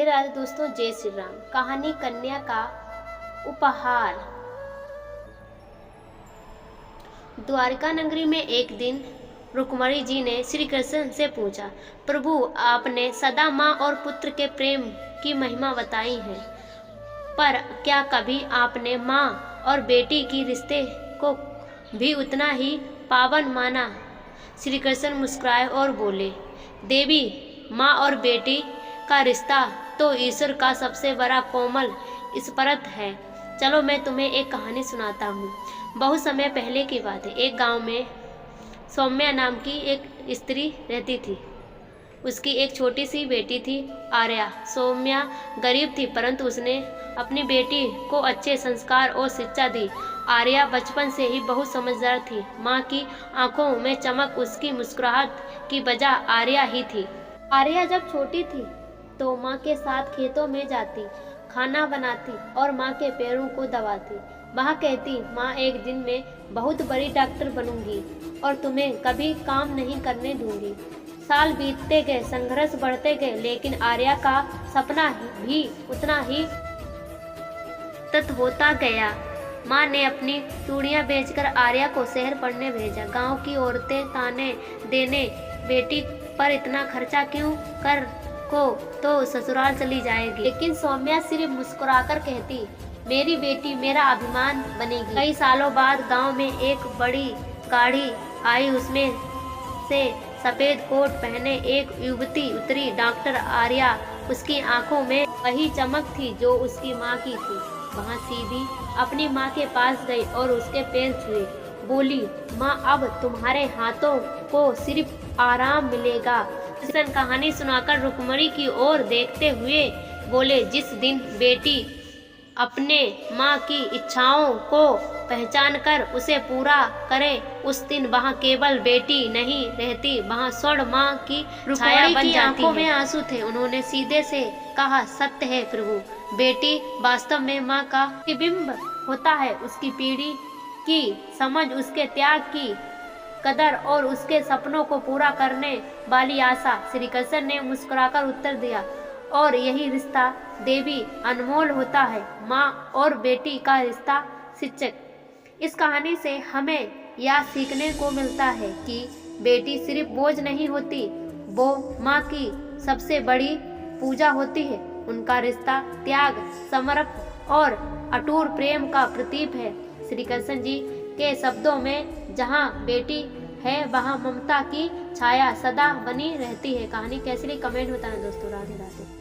राधे दोस्तों, जय श्री राम। कहानी कन्या का उपहार। द्वारिका नगरी में एक दिन रुक्मणी जी ने श्री कृष्ण से पूछा, प्रभु आपने सदा माँ और पुत्र के प्रेम की महिमा बताई है, पर क्या कभी आपने माँ और बेटी की रिश्ते को भी उतना ही पावन माना? श्री कृष्ण मुस्कुराए और बोले, देवी, माँ और बेटी का रिश्ता तो ईश्वर का सबसे बड़ा कोमल स्पर्श है। चलो मैं तुम्हें एक कहानी सुनाता हूँ। बहुत समय पहले की बात है। एक गांव में सौम्या नाम की एक स्त्री रहती थी। उसकी एक छोटी सी बेटी थी, आर्या। सौम्या गरीब थी, परंतु उसने अपनी बेटी को अच्छे संस्कार और शिक्षा दी। आर्या बचपन से ही बहुत समझदार थी। माँ की आंखों में चमक उसकी मुस्कुराहट की वजह आर्या ही थी। आर्या जब छोटी थी तो माँ के साथ खेतों में जाती, खाना बनाती और माँ के पैरों को दबाती। वह कहती, माँ एक दिन मैं बहुत बड़ी डॉक्टर बनूंगी और तुम्हें कभी काम नहीं करने दूंगी। साल बीतते गए, संघर्ष बढ़ते गए, लेकिन आर्या का सपना भी उतना ही सतत होता गया। माँ ने अपनी चूड़ियाँ बेचकर आर्या को शहर पढ़ने भेजा। गांव की औरतें ताने देने, बेटी पर इतना खर्चा क्यों कर को तो ससुराल चली जाएगी। लेकिन सौम्या सिर्फ मुस्कुराकर कहती, मेरी बेटी मेरा अभिमान बनेगी। कई सालों बाद गांव में एक बड़ी गाड़ी आई। उसमें से सफेद कोट पहने एक युवती उतरी। डॉक्टर आर्या, उसकी आंखों में वही चमक थी जो उसकी माँ की थी। वहाँ सीधी अपनी माँ के पास गई और उसके पैर छुए। बोली, माँ अब तुम्हारे हाथों को सिर्फ आराम मिलेगा। कृष्ण कहानी सुनाकर रुक्मणी की ओर देखते हुए बोले, जिस दिन बेटी अपने माँ की इच्छाओं को पहचान कर उसे पूरा करे, उस दिन वहाँ केवल बेटी नहीं रहती, वहाँ स्वर्ण माँ की छाया बन जाती है। आंखों में आंसू थे। उन्होंने सीधे से कहा, सत्य है प्रभु, बेटी वास्तव में माँ का प्रतिबिंब होता है। उसकी पीढ़ी की समझ, उसके त्याग की कदर और उसके सपनों को पूरा करने वाली आशा। श्री कृष्ण ने मुस्कुराकर उत्तर दिया, और यही रिश्ता देवी अनमोल होता है, माँ और बेटी का रिश्ता शिक्षक। इस कहानी से हमें यह सीखने को मिलता है कि बेटी सिर्फ बोझ नहीं होती, वो माँ की सबसे बड़ी पूजा होती है। उनका रिश्ता त्याग, समर्पण और अटूट प्रेम का प्रतीक है। श्री कृष्ण जी के शब्दों में, जहाँ बेटी है वहाँ ममता की छाया सदा बनी रहती है। कहानी कैसी लगी कमेंट बताना दोस्तों। राधे राधे।